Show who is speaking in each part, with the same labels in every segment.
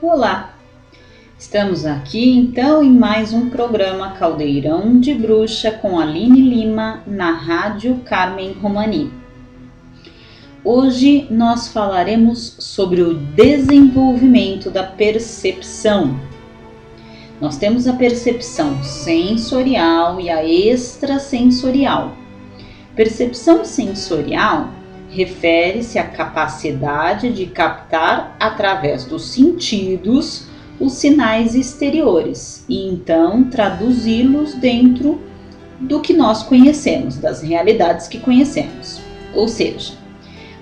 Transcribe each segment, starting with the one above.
Speaker 1: Olá, estamos aqui então em mais um programa Caldeirão de Bruxa com Aline Lima na Rádio Carmen Romani. Hoje nós falaremos sobre o desenvolvimento da percepção. Nós temos a percepção sensorial e a extrasensorial. Percepção sensorial refere-se à capacidade de captar através dos sentidos os sinais exteriores e então traduzi-los dentro do que nós conhecemos, das realidades que conhecemos. Ou seja,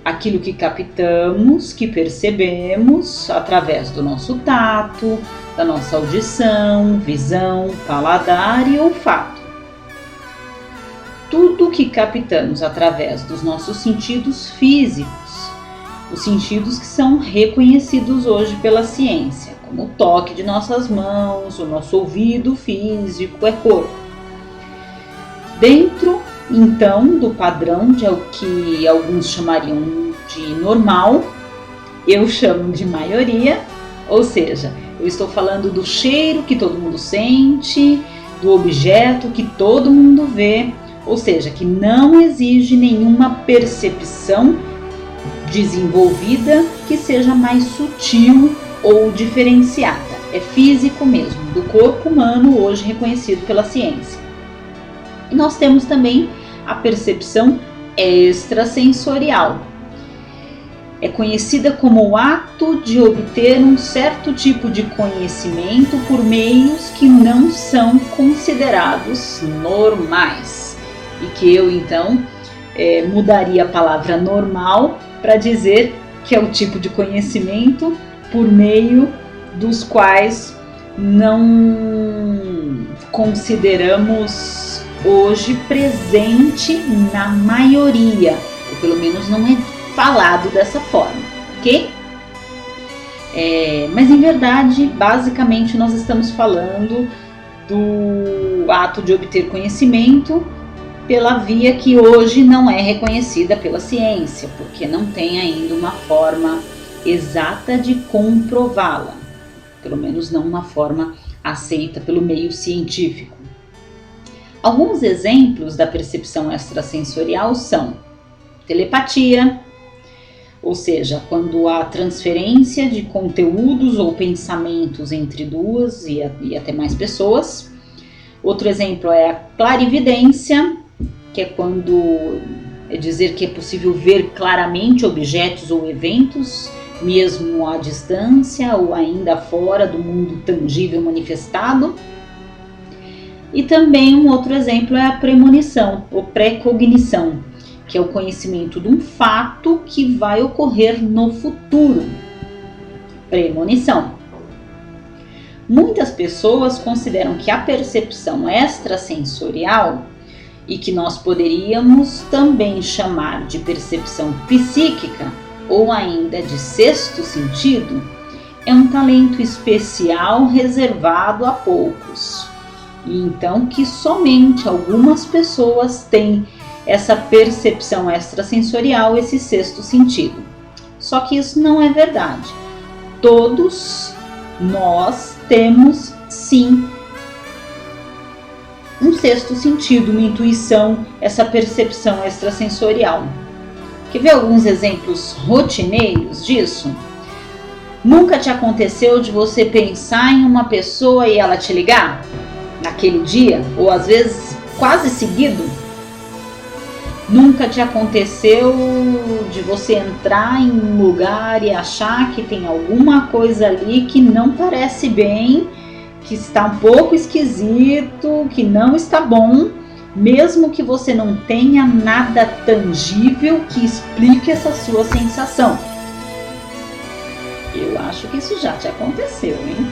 Speaker 1: aquilo que captamos, que percebemos através do nosso tato, da nossa audição, visão, paladar e olfato. Tudo que captamos através dos nossos sentidos físicos, os sentidos que são reconhecidos hoje pela ciência, como o toque de nossas mãos, o nosso ouvido físico, é corpo. Dentro, então, do padrão de o que alguns chamariam de normal, eu chamo de maioria, ou seja, eu estou falando do cheiro que todo mundo sente, do objeto que todo mundo vê, ou seja, que não exige nenhuma percepção desenvolvida que seja mais sutil ou diferenciada. É físico mesmo, do corpo humano hoje reconhecido pela ciência. E nós temos também a percepção extrasensorial. É conhecida como o ato de obter um certo tipo de conhecimento por meios que não são considerados normais. E que eu então mudaria a palavra normal para dizer que é o tipo de conhecimento por meio dos quais não consideramos hoje presente na maioria, ou pelo menos não é falado dessa forma, ok? Mas em verdade, basicamente nós estamos falando do ato de obter conhecimento pela via que hoje não é reconhecida pela ciência, porque não tem ainda uma forma exata de comprová-la, pelo menos não uma forma aceita pelo meio científico. Alguns exemplos da percepção extrasensorial são telepatia, ou seja, quando há transferência de conteúdos ou pensamentos entre duas e até mais pessoas. Outro exemplo é a clarividência, que é quando dizer que é possível ver claramente objetos ou eventos, mesmo à distância ou ainda fora do mundo tangível manifestado. E também um outro exemplo é a premonição ou precognição, que é o conhecimento de um fato que vai ocorrer no futuro. Premonição. Muitas pessoas consideram que a percepção extrasensorial, e que nós poderíamos também chamar de percepção psíquica ou ainda de sexto sentido, é um talento especial reservado a poucos. E então que somente algumas pessoas têm essa percepção extrasensorial, esse sexto sentido. Só que isso não é verdade. Todos nós temos sim um sexto sentido, uma intuição, essa percepção extrasensorial. Quer ver alguns exemplos rotineiros disso? Nunca te aconteceu de você pensar em uma pessoa e ela te ligar naquele dia, ou às vezes quase seguido? Nunca te aconteceu de você entrar em um lugar e achar que tem alguma coisa ali que não parece bem, que está um pouco esquisito, que não está bom, mesmo que você não tenha nada tangível que explique essa sua sensação? Eu acho que isso já te aconteceu, hein?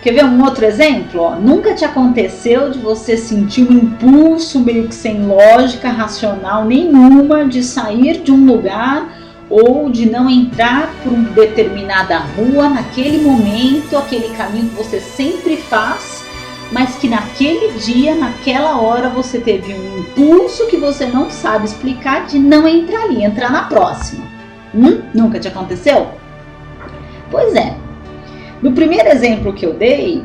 Speaker 1: Quer ver um outro exemplo? Nunca te aconteceu de você sentir um impulso meio que sem lógica racional nenhuma de sair de um lugar ou de não entrar por uma determinada rua naquele momento, aquele caminho que você sempre faz, mas que naquele dia, naquela hora, você teve um impulso que você não sabe explicar de não entrar ali, entrar na próxima. Nunca te aconteceu? Pois é, No primeiro exemplo que eu dei,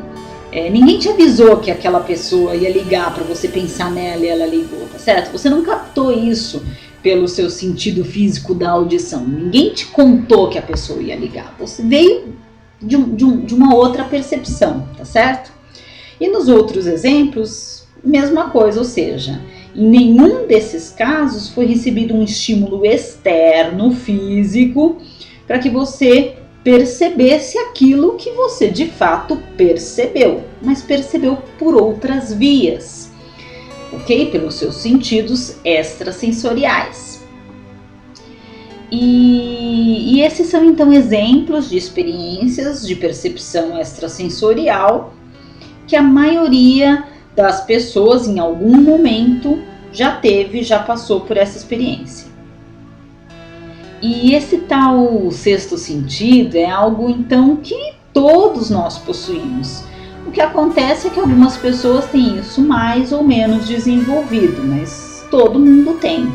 Speaker 1: ninguém te avisou que aquela pessoa ia ligar para você pensar nela e ela ligou, tá certo? Você não captou isso pelo seu sentido físico da audição. Ninguém te contou que a pessoa ia ligar. Você veio de uma outra percepção, tá certo? E nos outros exemplos, mesma coisa, ou seja, em nenhum desses casos foi recebido um estímulo externo, físico, para que você percebesse aquilo que você de fato percebeu, mas percebeu por outras vias, ok? Pelos seus sentidos extrasensoriais. E esses são então exemplos de experiências de percepção extrasensorial que a maioria das pessoas em algum momento já passou por essa experiência. E esse tal sexto sentido é algo então que todos nós possuímos. O que acontece é que algumas pessoas têm isso mais ou menos desenvolvido, mas todo mundo tem.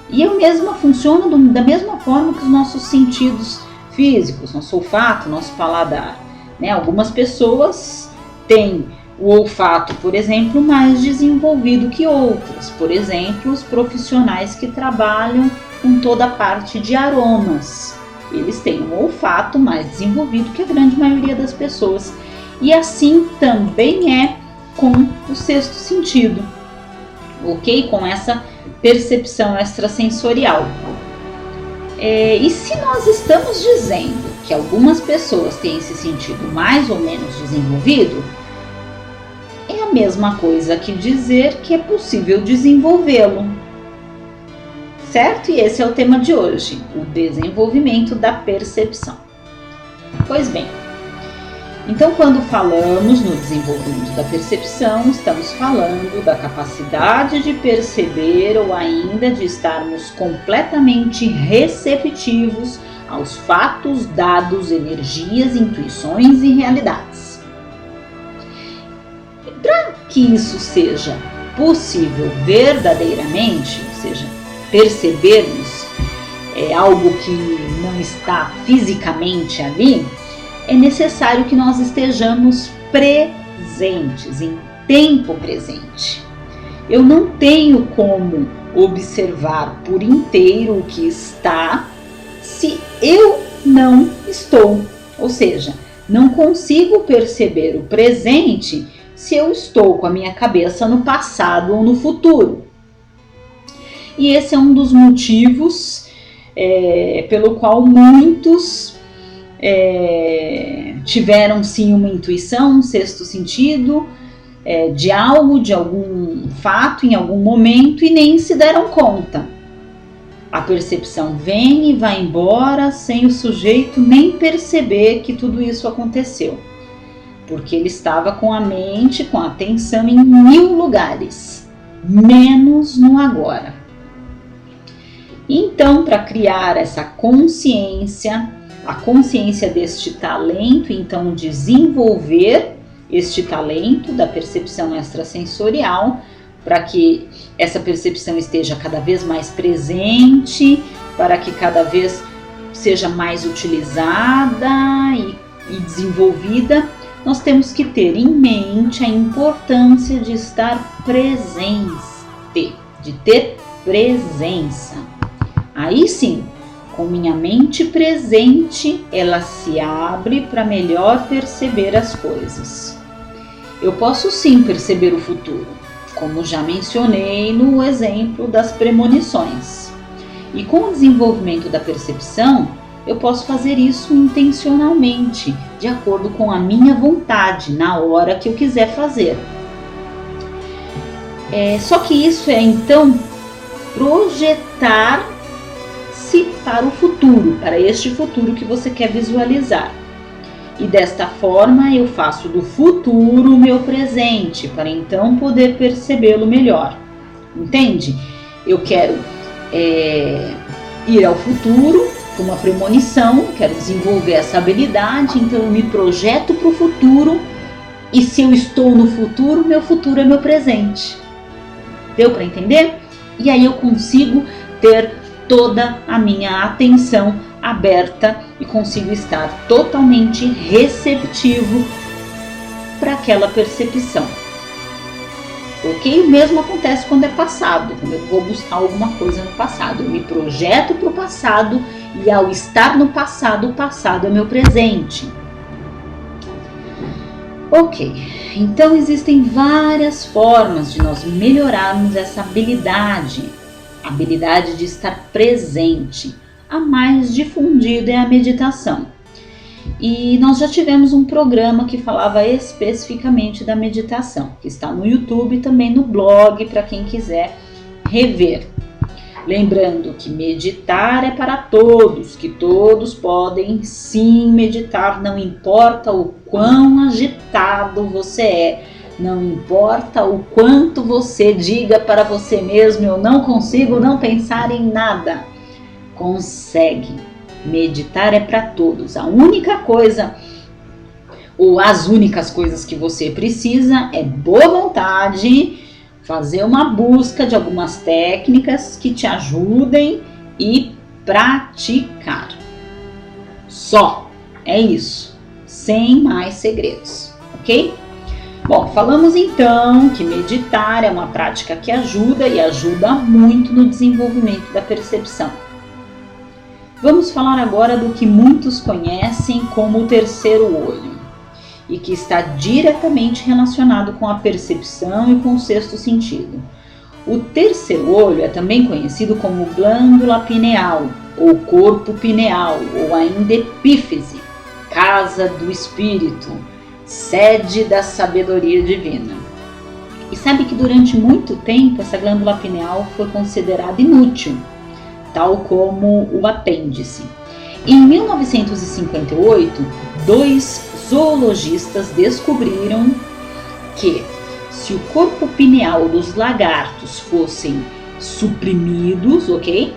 Speaker 1: E eu mesma funciono da mesma forma que os nossos sentidos físicos, nosso olfato, nosso paladar. Algumas pessoas têm o olfato, por exemplo, mais desenvolvido que outras. Por exemplo, os profissionais que trabalham com toda a parte de aromas. Eles têm um olfato mais desenvolvido que a grande maioria das pessoas. E assim também é com o sexto sentido, ok? Com essa percepção extrasensorial. E se nós estamos dizendo que algumas pessoas têm esse sentido mais ou menos desenvolvido, é a mesma coisa que dizer que é possível desenvolvê-lo, certo? E esse é o tema de hoje, o desenvolvimento da percepção. Pois bem, então quando falamos no desenvolvimento da percepção, estamos falando da capacidade de perceber ou ainda de estarmos completamente receptivos aos fatos, dados, energias, intuições e realidades. Para que isso seja possível verdadeiramente, ou seja, percebermos algo que não está fisicamente ali, é necessário que nós estejamos presentes, em tempo presente. Eu não tenho como observar por inteiro o que está se eu não estou, ou seja, não consigo perceber o presente se eu estou com a minha cabeça no passado ou no futuro. E esse é um dos motivos pelo qual muitos tiveram sim uma intuição, um sexto sentido de algo, de algum fato em algum momento e nem se deram conta. A percepção vem e vai embora sem o sujeito nem perceber que tudo isso aconteceu. Porque ele estava com a mente, com a atenção em 1000 lugares, menos no agora. Então, para criar essa consciência, a consciência deste talento, então desenvolver este talento da percepção extrasensorial, para que essa percepção esteja cada vez mais presente, para que cada vez seja mais utilizada e desenvolvida, nós temos que ter em mente a importância de estar presente, de ter presença. Aí sim, com minha mente presente, ela se abre para melhor perceber as coisas. Eu posso sim perceber o futuro, como já mencionei no exemplo das premonições. E com o desenvolvimento da percepção, eu posso fazer isso intencionalmente, de acordo com a minha vontade, na hora que eu quiser fazer. Só que isso é então projetar-se para o futuro, para este futuro que você quer visualizar. E desta forma eu faço do futuro o meu presente, para então poder percebê-lo melhor. Entende? Eu quero ir ao futuro, com uma premonição, quero desenvolver essa habilidade, então eu me projeto para o futuro, e se eu estou no futuro, meu futuro é meu presente. Deu para entender? E aí eu consigo ter toda a minha atenção aberta e consigo estar totalmente receptivo para aquela percepção. Ok? O mesmo acontece quando é passado, quando eu vou buscar alguma coisa no passado. Eu me projeto para o passado e ao estar no passado, o passado é meu presente. Ok, então existem várias formas de nós melhorarmos essa habilidade, a habilidade de estar presente. A mais difundida é a meditação. E nós já tivemos um programa que falava especificamente da meditação, que está no YouTube e também no blog para quem quiser rever. Lembrando que meditar é para todos, que todos podem sim meditar, não importa o quão agitado você é, não importa o quanto você diga para você mesmo, eu não consigo não pensar em nada. Consegue. Meditar é para todos. A única coisa, ou as únicas coisas que você precisa é boa vontade, fazer uma busca de algumas técnicas que te ajudem e praticar. Só. É isso. Sem mais segredos. Ok? Bom, falamos então que meditar é uma prática que ajuda e ajuda muito no desenvolvimento da percepção. Vamos falar agora do que muitos conhecem como o terceiro olho e que está diretamente relacionado com a percepção e com o sexto sentido. O terceiro olho é também conhecido como glândula pineal ou corpo pineal ou ainda epífise, casa do espírito, sede da sabedoria divina. E sabe que durante muito tempo essa glândula pineal foi considerada inútil, tal como o apêndice. Em 1958, 2 zoologistas descobriram que se o corpo pineal dos lagartos fossem suprimidos, ok?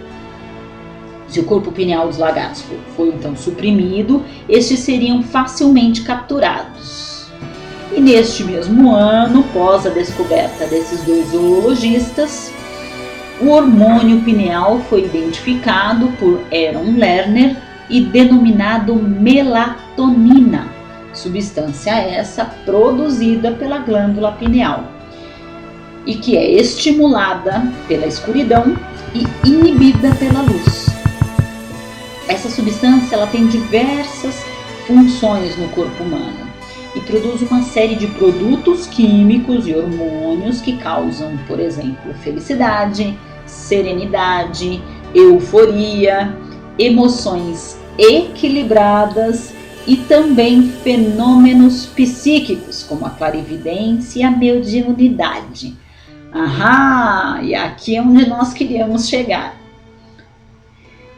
Speaker 1: Se o corpo pineal dos lagartos for então suprimido, estes seriam facilmente capturados. E neste mesmo ano, após a descoberta desses 2 zoologistas, o hormônio pineal foi identificado por Aaron Lerner e denominado melatonina, substância essa produzida pela glândula pineal e que é estimulada pela escuridão e inibida pela luz. Essa substância ela tem diversas funções no corpo humano e produz uma série de produtos químicos e hormônios que causam, por exemplo, felicidade, serenidade, euforia, emoções equilibradas e também fenômenos psíquicos, como a clarividência e a mediunidade. E aqui é onde nós queríamos chegar.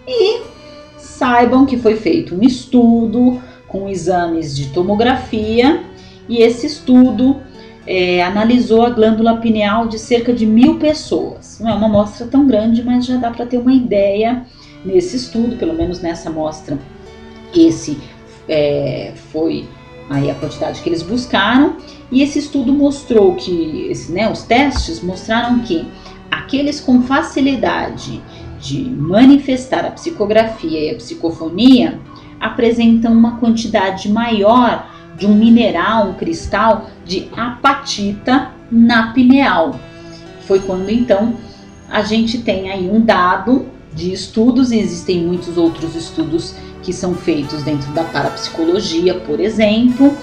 Speaker 1: E saibam que foi feito um estudo com exames de tomografia e esse estudo analisou a glândula pineal de cerca de 1.000 pessoas. Não é uma amostra tão grande, mas já dá para ter uma ideia nesse estudo, pelo menos nessa amostra. Esse foi aí a quantidade que eles buscaram e esse estudo mostrou que, os testes mostraram que aqueles com facilidade de manifestar a psicografia e a psicofonia apresentam uma quantidade maior de um mineral, um cristal de apatita na pineal. Foi quando então a gente tem aí um dado de estudos, e existem muitos outros estudos que são feitos dentro da parapsicologia, por exemplo,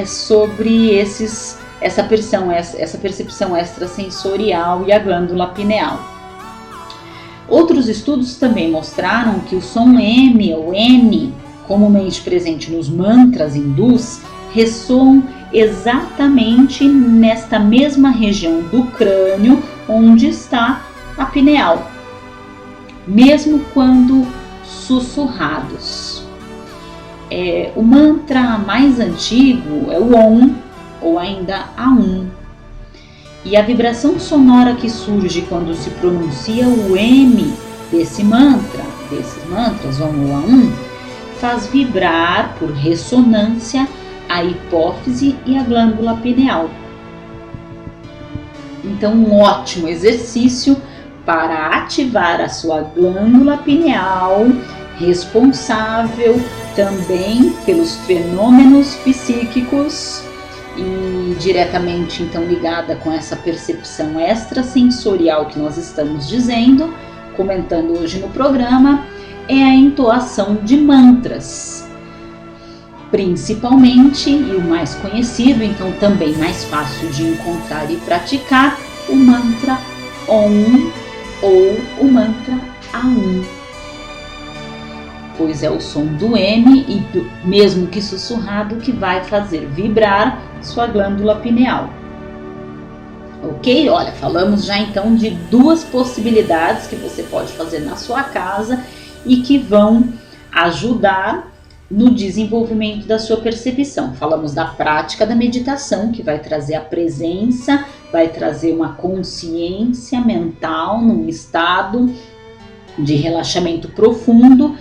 Speaker 1: sobre essa percepção extrasensorial e a glândula pineal. Outros estudos também mostraram que o som M ou N, comumente presente nos mantras hindus, ressoam exatamente nesta mesma região do crânio onde está a pineal, mesmo quando sussurrados. O mantra mais antigo é o Om ou ainda Aum. E a vibração sonora que surge quando se pronuncia o M desses mantras, Om ou Aum, faz vibrar por ressonância a hipófise e a glândula pineal. Então, um ótimo exercício para ativar a sua glândula pineal, responsável também pelos fenômenos psíquicos e diretamente então ligada com essa percepção extrasensorial que nós estamos dizendo, comentando hoje no programa, é a entoação de mantras. Principalmente, e o mais conhecido, então também mais fácil de encontrar e praticar, o mantra Om ou o mantra Aum. Pois é o som do M, e mesmo que sussurrado, que vai fazer vibrar sua glândula pineal. Ok? Olha, falamos já então de duas possibilidades que você pode fazer na sua casa e que vão ajudar no desenvolvimento da sua percepção. Falamos da prática da meditação, que vai trazer a presença, vai trazer uma consciência mental num estado de relaxamento profundo.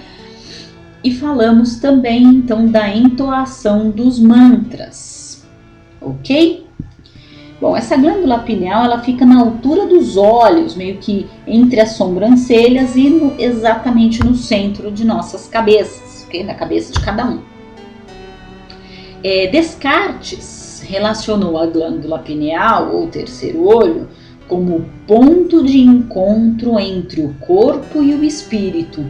Speaker 1: E falamos também então da entoação dos mantras, ok? Bom, essa glândula pineal ela fica na altura dos olhos, meio que entre as sobrancelhas e exatamente no centro de nossas cabeças, ok? Na cabeça de cada um. Descartes relacionou a glândula pineal, ou terceiro olho, como ponto de encontro entre o corpo e o espírito,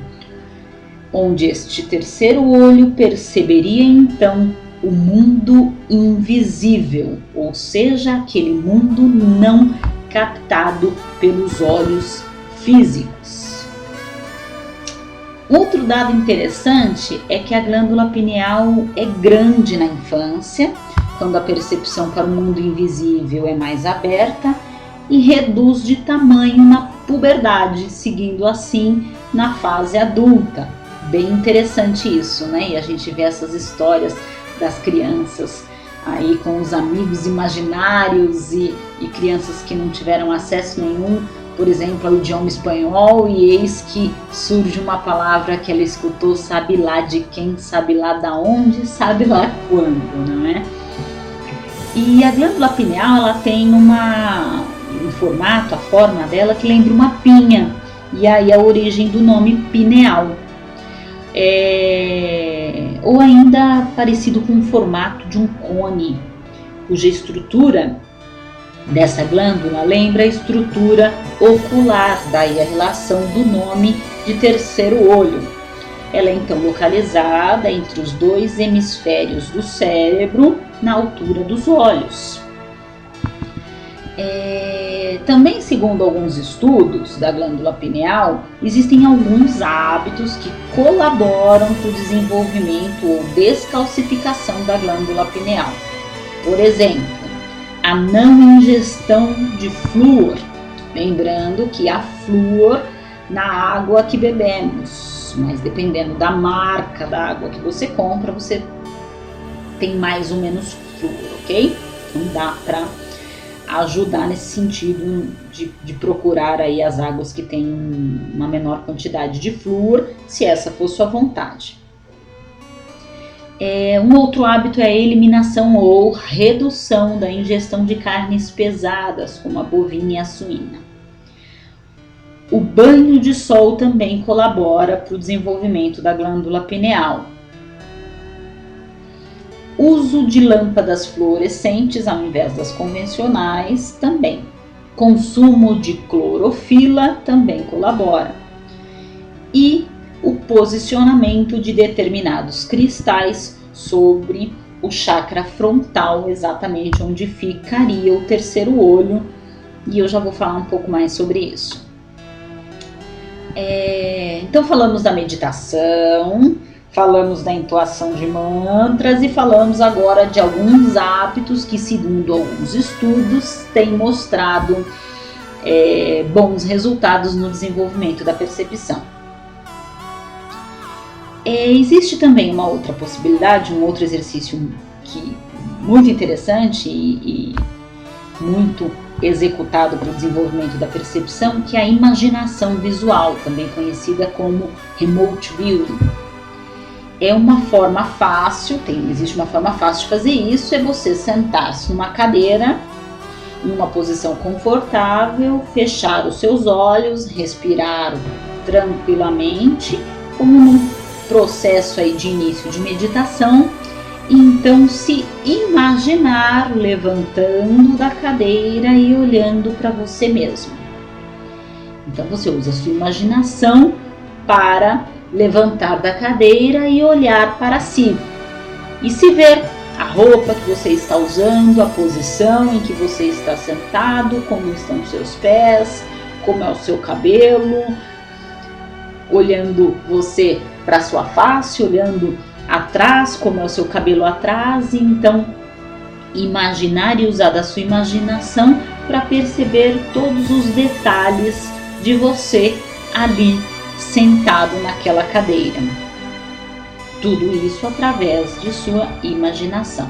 Speaker 1: onde este terceiro olho perceberia então o mundo invisível, ou seja, aquele mundo não captado pelos olhos físicos. Outro dado interessante é que a glândula pineal é grande na infância, quando a percepção para o mundo invisível é mais aberta, e reduz de tamanho na puberdade, seguindo assim na fase adulta. Bem interessante isso, né? E a gente vê essas histórias das crianças aí com os amigos imaginários e crianças que não tiveram acesso nenhum, por exemplo, ao idioma espanhol, e eis que surge uma palavra que ela escutou, sabe lá de quem, sabe lá da onde, sabe lá quando, não é? E a glândula pineal, ela tem um formato, a forma dela que lembra uma pinha, e aí a origem do nome pineal. Ou ainda parecido com o formato de um cone, cuja estrutura dessa glândula lembra a estrutura ocular, daí a relação do nome de terceiro olho. Ela é então localizada entre os dois hemisférios do cérebro, na altura dos olhos. Também, segundo alguns estudos da glândula pineal, existem alguns hábitos que colaboram para o desenvolvimento ou descalcificação da glândula pineal. Por exemplo, a não ingestão de flúor, lembrando que há flúor na água que bebemos, mas dependendo da marca da água que você compra, você tem mais ou menos flúor, ok? Então dá para ajudar nesse sentido de procurar aí as águas que têm uma menor quantidade de flúor, se essa for sua vontade. Um outro hábito é a eliminação ou redução da ingestão de carnes pesadas, como a bovina e a suína. O banho de sol também colabora para o desenvolvimento da glândula pineal. Uso de lâmpadas fluorescentes ao invés das convencionais também. Consumo de clorofila também colabora. E o posicionamento de determinados cristais sobre o chakra frontal, exatamente onde ficaria o terceiro olho, e eu já vou falar um pouco mais sobre isso. Então falamos da meditação, falamos da entoação de mantras e falamos agora de alguns hábitos que, segundo alguns estudos, têm mostrado bons resultados no desenvolvimento da percepção. Existe também uma outra possibilidade, um outro exercício muito interessante e muito executado para o desenvolvimento da percepção, que é a imaginação visual, também conhecida como remote viewing. É uma forma fácil, existe uma forma fácil de fazer isso, é você sentar-se numa cadeira em uma posição confortável, fechar os seus olhos, respirar tranquilamente, como num processo aí de início de meditação. Então se imaginar levantando da cadeira e olhando para você mesmo. Então você usa a sua imaginação para levantar da cadeira e olhar para si. E se ver a roupa que você está usando, a posição em que você está sentado, como estão os seus pés, como é o seu cabelo, olhando você para sua face, olhando atrás, como é o seu cabelo atrás. Então, imaginar e usar da sua imaginação para perceber todos os detalhes de você ali sentado naquela cadeira. Tudo isso através de sua imaginação.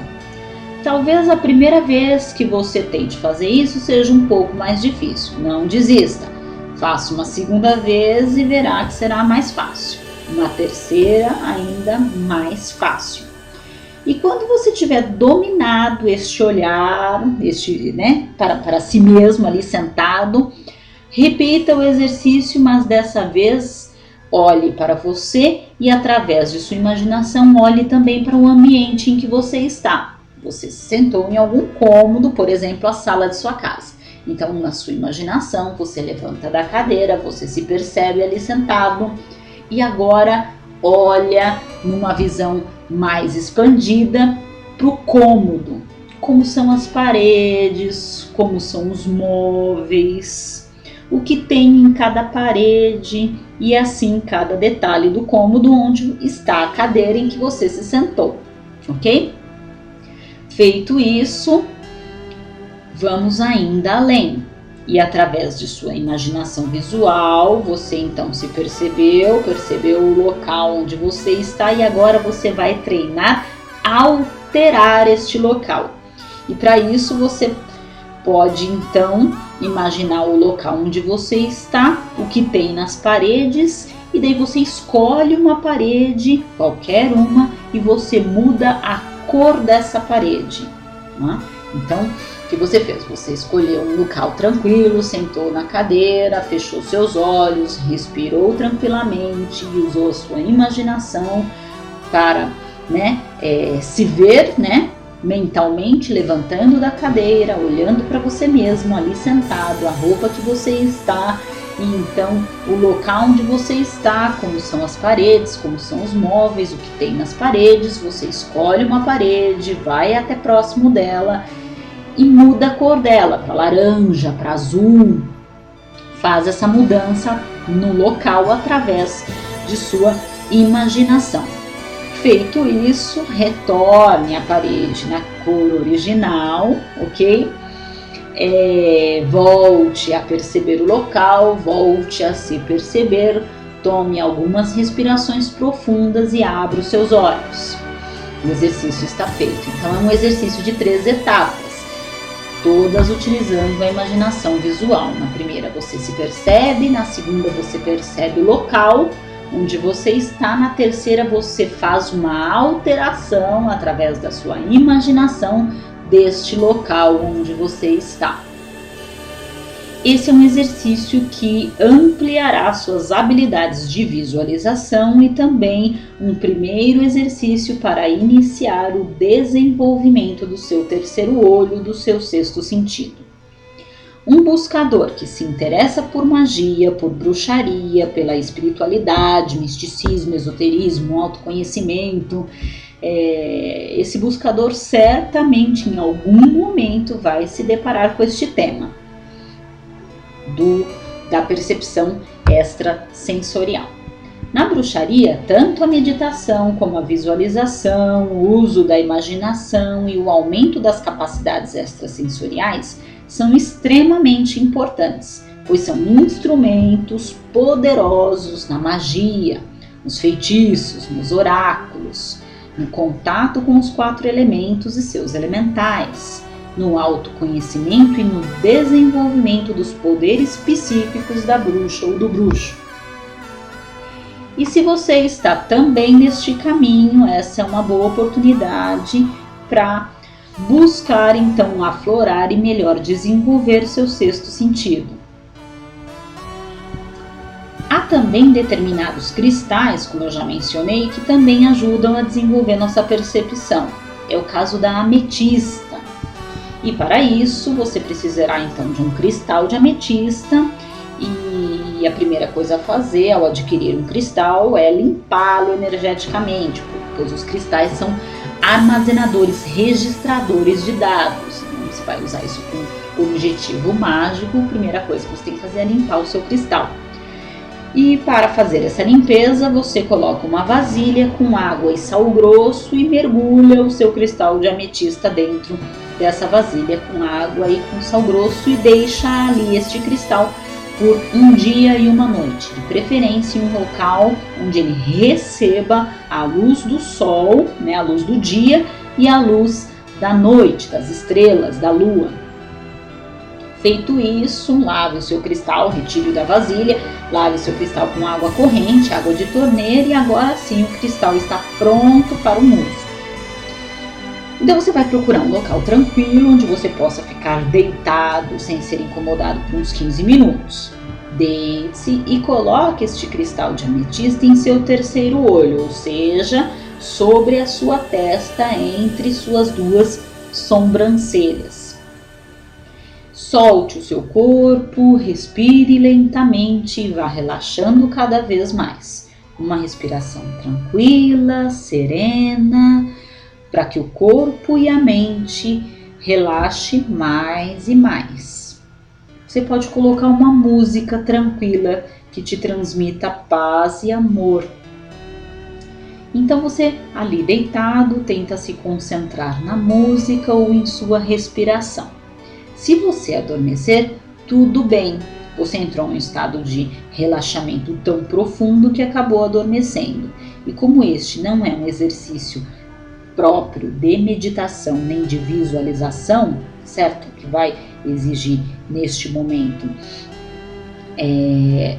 Speaker 1: Talvez a primeira vez que você tente fazer isso seja um pouco mais difícil. Não desista. Faça uma segunda vez e verá que será mais fácil. Uma terceira ainda mais fácil. E quando você tiver dominado este olhar, para si mesmo ali sentado, repita o exercício, mas dessa vez olhe para você e através de sua imaginação olhe também para o ambiente em que você está. Você se sentou em algum cômodo, por exemplo, a sala de sua casa. Então, na sua imaginação, você levanta da cadeira, você se percebe ali sentado e agora olha numa visão mais expandida para o cômodo. Como são as paredes, como são os móveis, o que tem em cada parede e assim cada detalhe do cômodo onde está a cadeira em que você se sentou, ok? Feito isso, vamos ainda além. E através de sua imaginação visual, você então se percebeu o local onde você está e agora você vai treinar a alterar este local. E para isso você pode então imaginar o local onde você está, o que tem nas paredes, e daí você escolhe uma parede, qualquer uma, e você muda a cor dessa parede. Né? Então, o que você fez? Você escolheu um local tranquilo, sentou na cadeira, fechou seus olhos, respirou tranquilamente e usou a sua imaginação para se ver, mentalmente levantando da cadeira, olhando para você mesmo ali sentado, a roupa que você está e então o local onde você está, como são as paredes, como são os móveis, o que tem nas paredes. Você escolhe uma parede, vai até próximo dela e muda a cor dela para laranja, para azul. Faz essa mudança no local através de sua imaginação. Feito isso, retorne a parede na cor original, ok? Volte a perceber o local, volte a se perceber, tome algumas respirações profundas e abra os seus olhos. O exercício está feito. Então é um exercício de 3 etapas, todas utilizando a imaginação visual. Na primeira você se percebe, na segunda você percebe o local onde você está, na terceira você faz uma alteração através da sua imaginação deste local onde você está. Esse é um exercício que ampliará suas habilidades de visualização e também um primeiro exercício para iniciar o desenvolvimento do seu terceiro olho, do seu sexto sentido. Um buscador que se interessa por magia, por bruxaria, pela espiritualidade, misticismo, esoterismo, autoconhecimento, esse buscador certamente em algum momento vai se deparar com este tema da percepção extrasensorial. Na bruxaria, tanto a meditação como a visualização, o uso da imaginação e o aumento das capacidades extrasensoriais são extremamente importantes, pois são instrumentos poderosos na magia, nos feitiços, nos oráculos, no contato com os 4 elementos e seus elementais, no autoconhecimento e no desenvolvimento dos poderes psíquicos da bruxa ou do bruxo. E se você está também neste caminho, essa é uma boa oportunidade para buscar então aflorar e melhor desenvolver seu sexto sentido. Há também determinados cristais, como eu já mencionei, que também ajudam a desenvolver nossa percepção. É o caso da ametista. E para isso você precisará então de um cristal de ametista, e a primeira coisa a fazer ao adquirir um cristal é limpá-lo energeticamente, pois os cristais são armazenadores, registradores de dados. Então, você vai usar isso com objetivo mágico. A primeira coisa que você tem que fazer é limpar o seu cristal. E para fazer essa limpeza, você coloca uma vasilha com água e sal grosso e mergulha o seu cristal de ametista dentro dessa vasilha com água e com sal grosso e deixa ali este cristal por um dia e uma noite, de preferência em um local onde ele receba a luz do sol, né, a luz do dia e a luz da noite, das estrelas, da lua. Feito isso, lave o seu cristal, retire da vasilha, lave o seu cristal com água corrente, água de torneira, e agora sim o cristal está pronto para o uso. Então você vai procurar um local tranquilo, onde você possa ficar deitado, sem ser incomodado por uns 15 minutos. Deite-se e coloque este cristal de ametista em seu terceiro olho, ou seja, sobre a sua testa, entre suas duas sobrancelhas. Solte o seu corpo, respire lentamente e vá relaxando cada vez mais. Uma respiração tranquila, serena, para que o corpo e a mente relaxe mais e mais. Você pode colocar uma música tranquila que te transmita paz e amor. Então você, ali deitado, tenta se concentrar na música ou em sua respiração. Se você adormecer, tudo bem, você entrou em um estado de relaxamento tão profundo que acabou adormecendo. E como este não é um exercício próprio de meditação nem de visualização, certo? Que vai exigir neste momento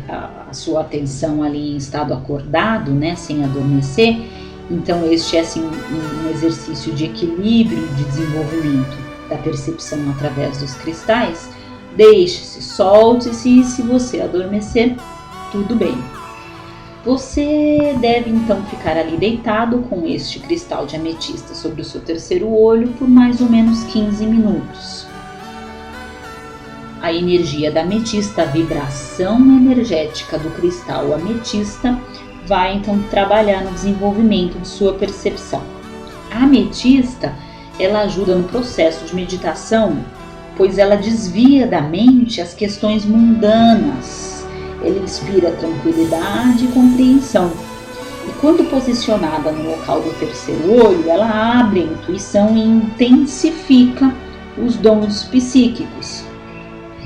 Speaker 1: a sua atenção ali em estado acordado, né, sem adormecer. Então este é assim, um exercício de equilíbrio, de desenvolvimento da percepção através dos cristais. Deixe-se, solte-se, e se você adormecer, tudo bem. Você deve então ficar ali deitado com este cristal de ametista sobre o seu terceiro olho por mais ou menos 15 minutos. A energia da ametista, a vibração energética do cristal ametista vai então trabalhar no desenvolvimento de sua percepção. A ametista, ela ajuda no processo de meditação, pois ela desvia da mente as questões mundanas. Ela inspira tranquilidade e compreensão. E quando posicionada no local do terceiro olho, ela abre a intuição e intensifica os dons psíquicos.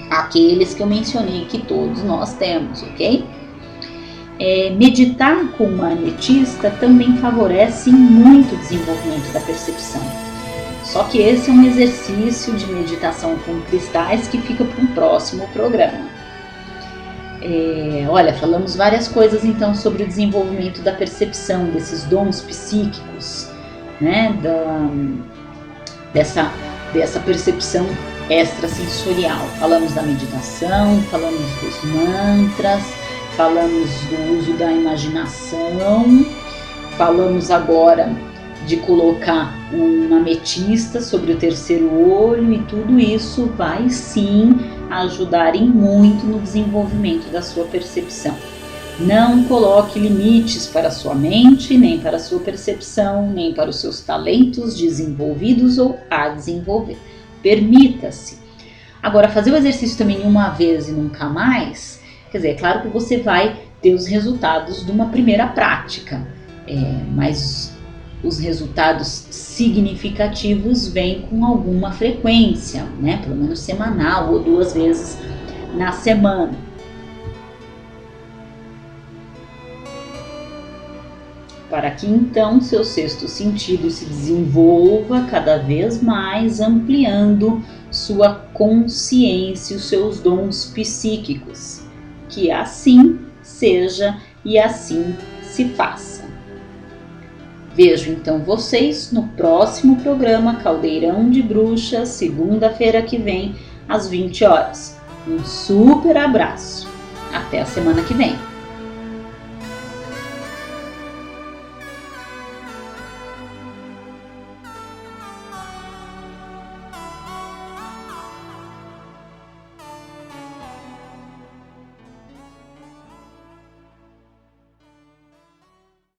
Speaker 1: Aqueles que eu mencionei que todos nós temos, ok? Meditar com uma ametista também favorece muito o desenvolvimento da percepção. Só que esse é um exercício de meditação com cristais que fica para um próximo programa. Olha, falamos várias coisas então sobre o desenvolvimento da percepção, desses dons psíquicos, né? Dessa percepção extrasensorial. Falamos da meditação, falamos dos mantras, falamos do uso da imaginação, falamos agora de colocar uma ametista sobre o terceiro olho, e tudo isso vai sim ajudar em muito no desenvolvimento da sua percepção. Não coloque limites para a sua mente, nem para a sua percepção, nem para os seus talentos desenvolvidos ou a desenvolver. Permita-se. Agora, fazer o exercício também uma vez e nunca mais, quer dizer, é claro que você vai ter os resultados de uma primeira prática, mas os resultados significativos vêm com alguma frequência, né? Pelo menos semanal ou 2 vezes na semana. Para que então seu sexto sentido se desenvolva cada vez mais, ampliando sua consciência, os seus dons psíquicos. Que assim seja e assim se faça. Vejo então vocês no próximo programa Caldeirão de Bruxas, segunda-feira que vem, às 20 horas. Um super abraço. Até a semana que vem.